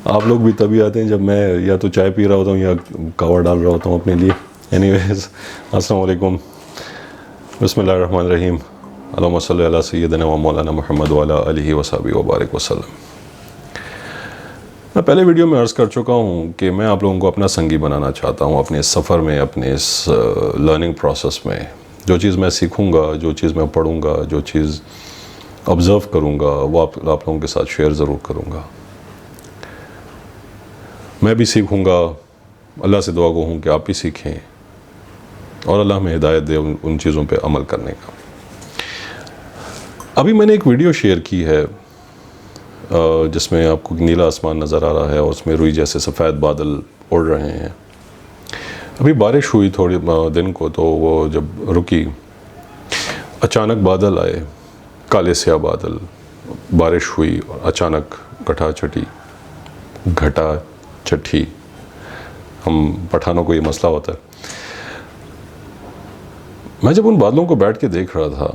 آپ لوگ بھی تبھی آتے ہیں جب میں یا تو چائے پی رہا ہوتا ہوں یا کاوا ڈال رہا ہوتا ہوں اپنے لیے. اینی ویز السلام علیکم. بسم اللہ الرحمن الرحیم. اللہم صلی علی سیدنا و مولانا محمد وعلی آلہ وصحبہ وبارک وسلم. میں پہلے ویڈیو میں عرض کر چکا ہوں کہ میں آپ لوگوں کو اپنا سنگی بنانا چاہتا ہوں اپنے اس سفر میں، اپنے اس لرننگ پروسیس میں. جو چیز میں سیکھوں گا، جو چیز میں پڑھوں گا، جو چیز آبزرو کروں گا، وہ آپ لوگوں کے ساتھ شیئر ضرور کروں گا. میں بھی سیکھوں گا. اللہ سے دعا گو ہوں کہ آپ بھی سیکھیں اور اللہ ہمیں ہدایت دے ان چیزوں پہ عمل کرنے کا. ابھی میں نے ایک ویڈیو شیئر کی ہے جس میں آپ کو نیلا آسمان نظر آ رہا ہے اور اس میں روئی جیسے سفید بادل اڑ رہے ہیں. ابھی بارش ہوئی تھوڑی دن کو، تو وہ جب رکی اچانک بادل آئے، کالے سیاہ بادل. بارش ہوئی اور اچانک گھٹا چھٹی. ہم پٹھانوں کو یہ مسئلہ ہوتا ہے. میں جب ان بادلوں کو بیٹھ کے دیکھ رہا تھا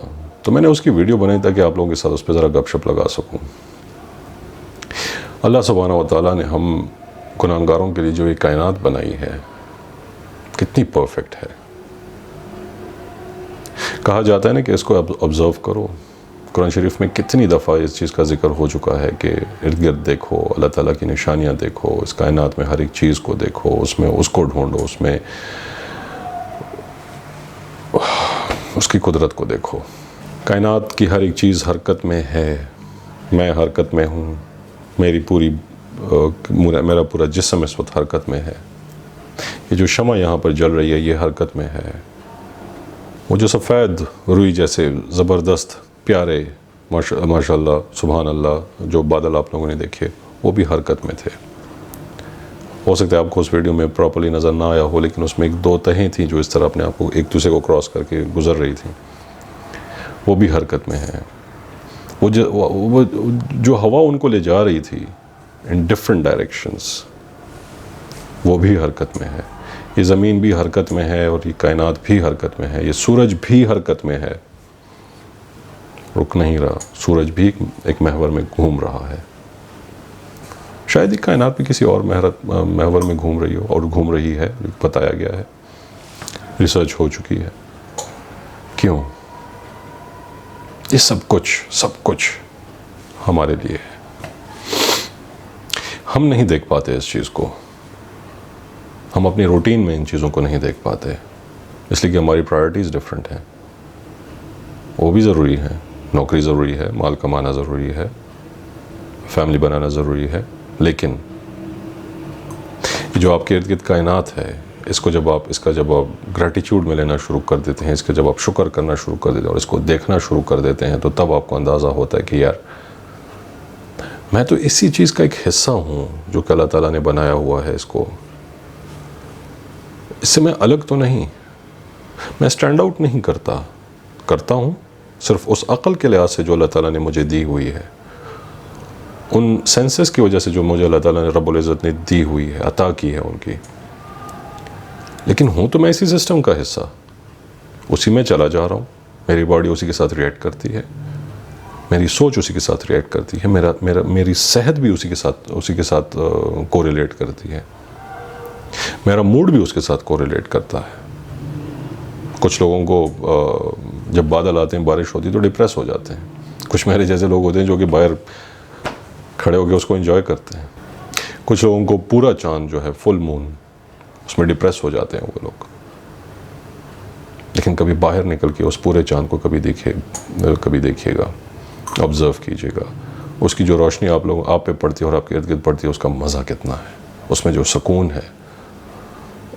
تو میں نے اس کی ویڈیو بنائی تاکہ آپ لوگوں کے ساتھ اس پہ ذرا گپ شپ لگا سکوں. اللہ سبحانہ و تعالیٰ نے ہم گناہگاروں کے لیے جو یہ کائنات بنائی ہے کتنی پرفیکٹ ہے. کہا جاتا ہے نا کہ اس کو آبزرو کرو. قرآن شریف میں کتنی دفعہ اس چیز کا ذکر ہو چکا ہے کہ ارد گرد دیکھو، اللہ تعالیٰ کی نشانیاں دیکھو، اس کائنات میں ہر ایک چیز کو دیکھو، اس میں اس کو ڈھونڈو، اس میں اس کی قدرت کو دیکھو. کائنات کی ہر ایک چیز حرکت میں ہے. میں حرکت میں ہوں. میرا پورا جسم اس وقت حرکت میں ہے. یہ جو شمع یہاں پر جل رہی ہے یہ حرکت میں ہے. وہ جو سفید روئی جیسے زبردست پیارے ماشاء اللہ سبحان اللہ جو بادل آپ لوگوں نے دیکھے وہ بھی حرکت میں تھے. ہو سکتا ہے آپ کو اس ویڈیو میں پراپرلی نظر نہ آیا ہو، لیکن اس میں ایک دو تہیں تھیں جو اس طرح اپنے آپ کو ایک دوسرے کو کراس کر کے گزر رہی تھیں. وہ بھی حرکت میں ہیں. وہ جو ہوا ان کو لے جا رہی تھی ان ڈفرینٹ ڈائریکشنز، وہ بھی حرکت میں ہے. یہ زمین بھی حرکت میں ہے اور یہ کائنات بھی حرکت میں ہے. یہ سورج بھی حرکت میں ہے، رک نہیں رہا. سورج بھی ایک محور میں گھوم رہا ہے. شاید یہ کائنات بھی کسی اور محور میں گھوم رہی ہو اور گھوم رہی ہے، بتایا گیا ہے، ریسرچ ہو چکی ہے. کیوں؟ یہ سب کچھ ہمارے لیے ہے. ہم نہیں دیکھ پاتے اس چیز کو. ہم اپنی روٹین میں ان چیزوں کو نہیں دیکھ پاتے، اس لیے کہ ہماری پرائرٹیز ڈفرینٹ ہیں. وہ بھی ضروری ہیں. نوکری ضروری ہے، مال کمانا ضروری ہے، فیملی بنانا ضروری ہے، لیکن جو آپ کے ارد گرد کائنات ہے اس کا جب آپ گریٹیچیوڈ میں لینا شروع کر دیتے ہیں، اس کا جب آپ شکر کرنا شروع کر دیتے ہیں اور اس کو دیکھنا شروع کر دیتے ہیں، تو تب آپ کو اندازہ ہوتا ہے کہ یار میں تو اسی چیز کا ایک حصہ ہوں جو کہ اللہ تعالیٰ نے بنایا ہوا ہے. اس سے میں الگ تو نہیں، میں اسٹینڈ آؤٹ نہیں کرتا ہوں صرف اس عقل کے لحاظ سے جو اللہ تعالیٰ نے مجھے دی ہوئی ہے، ان سینسز کی وجہ سے جو مجھے اللہ تعالیٰ نے رب العزت نے دی ہوئی ہے، عطا کی ہے ان کی. لیکن ہوں تو میں اسی سسٹم کا حصہ، اسی میں چلا جا رہا ہوں. میری باڈی اسی کے ساتھ ریئیکٹ کرتی ہے، میری سوچ اسی کے ساتھ ریئیکٹ کرتی ہے، میری صحت بھی اسی کے ساتھ کوریلیٹ کرتی ہے، میرا موڈ بھی اس کے ساتھ کوریلیٹ کرتا ہے. کچھ لوگوں کو جب بادل آتے ہیں، بارش ہوتی ہے تو ڈپریس ہو جاتے ہیں. کچھ میرے جیسے لوگ ہوتے ہیں جو کہ باہر کھڑے ہو کے اس کو انجوائے کرتے ہیں. کچھ لوگوں کو پورا چاند جو ہے فل مون، اس میں ڈپریس ہو جاتے ہیں وہ لوگ. لیکن کبھی باہر نکل کے اس پورے چاند کو کبھی دیکھیے گا، آبزرو کیجیے گا. اس کی جو روشنی آپ پہ پڑتی ہے اور آپ کے ارد گرد پڑتی ہے، اس کا مزہ کتنا ہے. اس میں جو سکون ہے،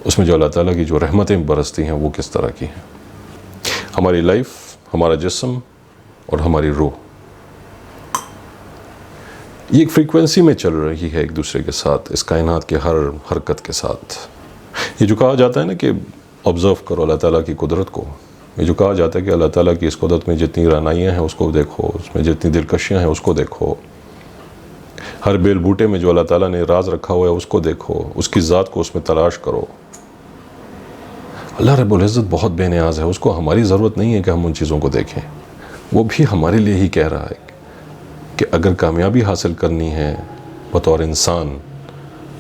اس میں جو اللہ تعالیٰ کی جو رحمتیں برستی ہیں وہ کس طرح کی ہیں. ہماری لائف، ہمارا جسم اور ہماری روح یہ ایک فریکوینسی میں چل رہی ہے ایک دوسرے کے ساتھ، اس کائنات کے ہر حرکت کے ساتھ. یہ جو کہا جاتا ہے نا کہ آبزرو کرو اللہ تعالیٰ کی قدرت کو، یہ جو کہا جاتا ہے کہ اللہ تعالیٰ کی اس قدرت میں جتنی رعنائیاں ہیں اس کو دیکھو، اس میں جتنی دلکشیاں ہیں اس کو دیکھو، ہر بیل بوٹے میں جو اللہ تعالیٰ نے راز رکھا ہوا ہے اس کو دیکھو، اس کی ذات کو اس میں تلاش کرو. اللہ رب العزت بہت بے نیاز ہے. اس کو ہماری ضرورت نہیں ہے کہ ہم ان چیزوں کو دیکھیں. وہ بھی ہمارے لیے ہی کہہ رہا ہے کہ اگر کامیابی حاصل کرنی ہے بطور انسان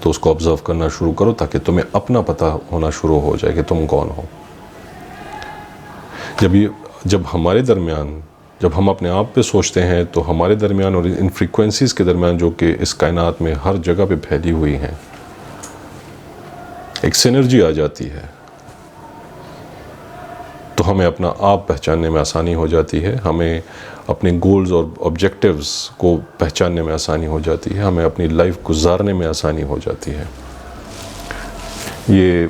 تو اس کو آبزرو کرنا شروع کرو تاکہ تمہیں اپنا پتہ ہونا شروع ہو جائے کہ تم کون ہو. جب ہمارے درمیان جب ہم اپنے آپ پہ سوچتے ہیں تو ہمارے درمیان اور ان فریکوینسیز کے درمیان جو کہ اس کائنات میں ہر جگہ پہ پھیلی ہوئی ہیں ایک سینرجی آ جاتی ہے، تو ہمیں اپنا آپ پہچاننے میں آسانی ہو جاتی ہے، ہمیں اپنے گولز اور آبجیکٹیوز کو پہچاننے میں آسانی ہو جاتی ہے، ہمیں اپنی لائف گزارنے میں آسانی ہو جاتی ہے. یہ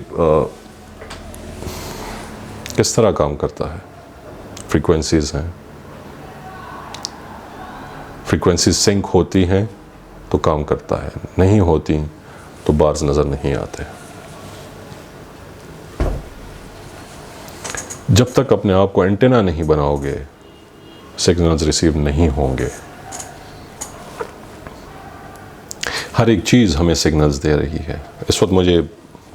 کس طرح کام کرتا ہے؟ فریکوینسیز ہیں، فریکوینسیز سنک ہوتی ہیں تو کام کرتا ہے، نہیں ہوتی تو بارز نظر نہیں آتے. جب تک اپنے آپ کو اینٹینا نہیں بناؤ گے سگنلز ریسیو نہیں ہوں گے. ہر ایک چیز ہمیں سگنلز دے رہی ہے. اس وقت مجھے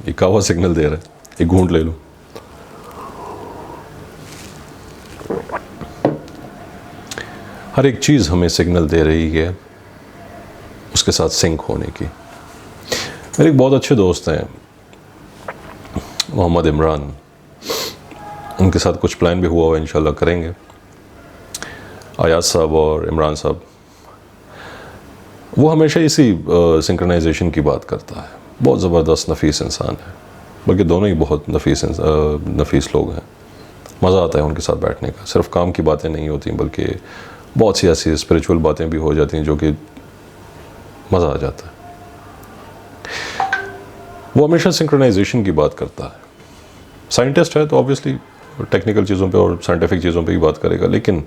یہ کہوا سگنل دے رہا ہے، ایک گھونٹ لے لوں. ہر ایک چیز ہمیں سگنل دے رہی ہے اس کے ساتھ سنک ہونے کی. میرے ایک بہت اچھے دوست ہیں محمد عمران، ان کے ساتھ کچھ پلان بھی ہوا ہوا انشاءاللہ کریں گے. ایاز صاحب اور عمران صاحب، وہ ہمیشہ اسی سنکرنائزیشن کی بات کرتا ہے. بہت زبردست نفیس انسان ہے، بلکہ دونوں ہی بہت نفیس لوگ ہیں. مزہ آتا ہے ان کے ساتھ بیٹھنے کا. صرف کام کی باتیں نہیں ہوتی بلکہ بہت سی ایسی اسپریچول باتیں بھی ہو جاتی ہیں جو کہ مزہ آ جاتا ہے. وہ ہمیشہ سنکرنائزیشن کی بات کرتا ہے. سائنٹسٹ ہے تو آبویسلی ٹیکنیکل چیزوں پہ اور سائنٹیفک چیزوں پہ ہی بات کرے گا، لیکن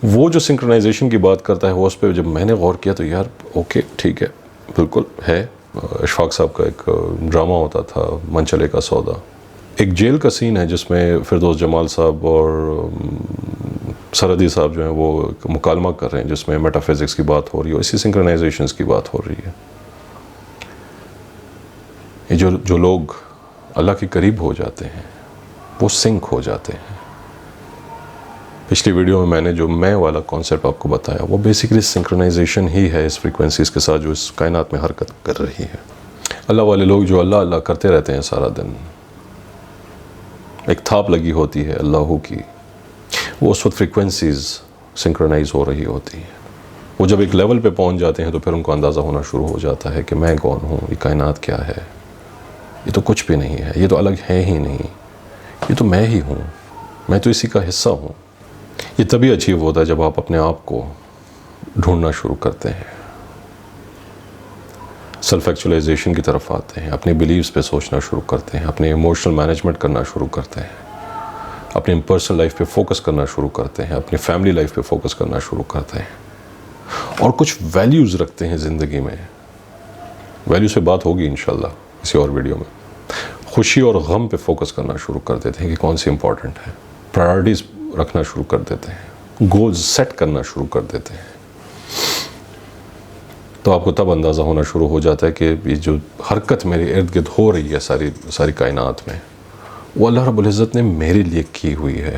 وہ جو سنکرنائزیشن کی بات کرتا ہے وہ اس پہ جب میں نے غور کیا تو یار اوکے ٹھیک ہے، بالکل ہے. اشفاق صاحب کا ایک ڈرامہ ہوتا تھا من چلے کا سودا، ایک جیل کا سین ہے جس میں فردوس جمال صاحب اور سرحدی صاحب جو ہیں وہ مکالمہ کر رہے ہیں جس میں میٹا فزکس کی بات ہو رہی ہے، اسی سنکرنائزیشنز کی بات ہو رہی ہے. یہ جو لوگ اللہ کے قریب ہو جاتے ہیں وہ سنک ہو جاتے ہیں. پچھلی ویڈیو میں نے جو میں والا کانسیپٹ آپ کو بتایا وہ بیسیکلی سنکرنائزیشن ہی ہے اس فریکوینسیز کے ساتھ جو اس کائنات میں حرکت کر رہی ہے. اللہ والے لوگ جو اللہ اللہ کرتے رہتے ہیں سارا دن، ایک تھاپ لگی ہوتی ہے اللہ کی، وہ اس وقت فریکوینسیز سنکرنائز ہو رہی ہوتی ہیں. وہ جب ایک لیول پہ پہنچ جاتے ہیں تو پھر ان کو اندازہ ہونا شروع ہو جاتا ہے کہ میں کون ہوں، یہ کائنات کیا ہے، یہ تو کچھ بھی نہیں ہے، یہ تو الگ ہے ہی نہیں، یہ تو میں ہی ہوں، میں تو اسی کا حصہ ہوں. یہ تبھی اچیو ہوتا ہے جب آپ اپنے آپ کو ڈھونڈنا شروع کرتے ہیں، سیلف ایکچولائزیشن کی طرف آتے ہیں، اپنی بیلیفز پہ سوچنا شروع کرتے ہیں، اپنے ایموشنل مینجمنٹ کرنا شروع کرتے ہیں، اپنی پرسنل لائف پہ فوکس کرنا شروع کرتے ہیں، اپنی فیملی لائف پہ فوکس کرنا شروع کرتے ہیں، اور کچھ ویلیوز رکھتے ہیں زندگی میں. ویلیوز پہ بات ہوگی انشاءاللہ کسی اور ویڈیو میں. خوشی اور غم پہ فوکس کرنا شروع کر دیتے ہیں کہ کون سی امپورٹنٹ ہے، پرائرٹیز رکھنا شروع کر دیتے ہیں، گولز سیٹ کرنا شروع کر دیتے ہیں. تو آپ کو تب اندازہ ہونا شروع ہو جاتا ہے کہ یہ جو حرکت میرے ارد گرد ہو رہی ہے ساری کائنات میں، وہ اللہ رب العزت نے میرے لیے کی ہوئی ہے،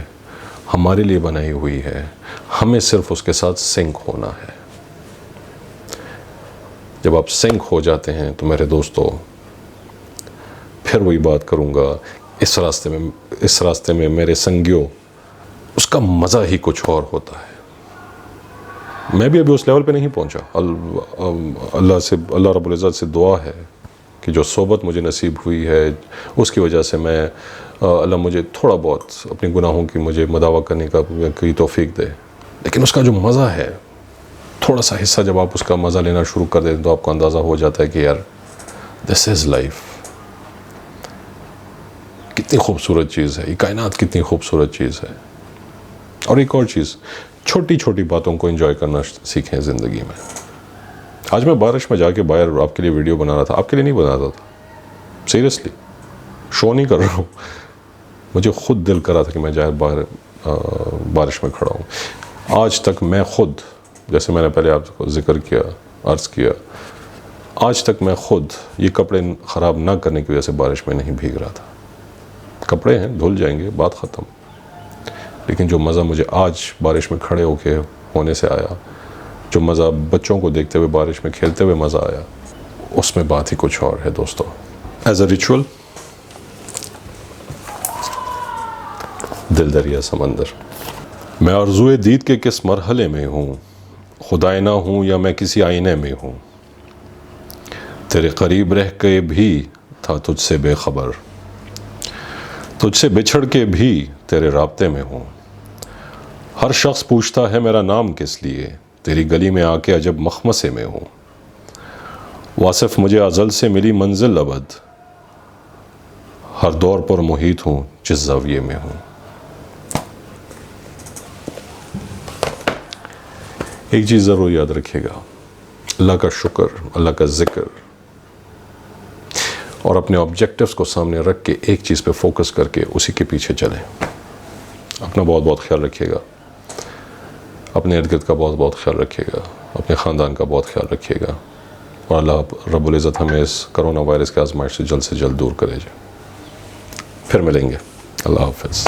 ہمارے لیے بنائی ہوئی ہے. ہمیں صرف اس کے ساتھ سنک ہونا ہے. جب آپ سنک ہو جاتے ہیں تو میرے دوستو، پھر وہی بات کروں گا، اس راستے میں میرے سنگیوں، اس کا مزہ ہی کچھ اور ہوتا ہے. میں بھی ابھی اس لیول پہ نہیں پہنچا. اللہ رب العزت سے دعا ہے کہ جو صحبت مجھے نصیب ہوئی ہے اس کی وجہ سے میں اللہ مجھے تھوڑا بہت اپنی گناہوں کی مجھے مداوع کرنے کی توفیق دے. لیکن اس کا جو مزہ ہے، تھوڑا سا حصہ جب آپ اس کا مزہ لینا شروع کر دیتے ہیں تو آپ کو اندازہ ہو جاتا ہے کہ یار دس از لائف. کتنی خوبصورت چیز ہے یہ کائنات، کتنی خوبصورت چیز ہے. اور ایک اور چیز، چھوٹی چھوٹی باتوں کو انجوائے کرنا سیکھیں زندگی میں. آج میں بارش میں جا کے باہر آپ کے لیے ویڈیو بنا رہا تھا، آپ کے لیے نہیں بنا رہا تھا، سیریسلی شو نہیں کر رہا ہوں. مجھے خود دل کر رہا تھا کہ میں باہر بارش میں کھڑا ہوں. آج تک میں خود، جیسے میں نے پہلے آپ کو ذکر کیا، عرض کیا، آج تک میں خود یہ کپڑے خراب نہ کرنے کی وجہ سے بارش میں نہیں بھیگ رہا تھا. کپڑے ہیں دھل جائیں گے، بات ختم. لیکن جو مزہ مجھے آج بارش میں کھڑے ہو کے ہونے سے آیا، جو مزہ بچوں کو دیکھتے ہوئے بارش میں کھیلتے ہوئے مزہ آیا، اس میں بات ہی کچھ اور ہے دوستو. ایز اے ریچول دل دریا سمندر. میں آرزوئے دید کے کس مرحلے میں ہوں، خدائے نہ ہوں یا میں کسی آئینے میں ہوں. تیرے قریب رہ کے بھی تھا تجھ سے بے خبر، تجھ سے بچھڑ کے بھی تیرے رابطے میں ہوں. ہر شخص پوچھتا ہے میرا نام کس لیے، تیری گلی میں آ کے عجب مخمسے میں ہوں. واصف مجھے ازل سے ملی منزل ابد، ہر دور پر محیط ہوں جس زاویے میں ہوں. ایک چیز ضرور یاد رکھیے گا، اللہ کا شکر، اللہ کا ذکر اور اپنے آبجیکٹیوز کو سامنے رکھ کے ایک چیز پہ فوکس کر کے اسی کے پیچھے چلیں. اپنا بہت بہت خیال رکھیے گا، اپنے ارد گرد کا بہت بہت خیال رکھیے گا، اپنے خاندان کا بہت خیال رکھیے گا، اور اللہ رب العزت ہمیں اس کرونا وائرس کے آزمائش سے جلد دور کرے. پھر ملیں گے. اللہ حافظ.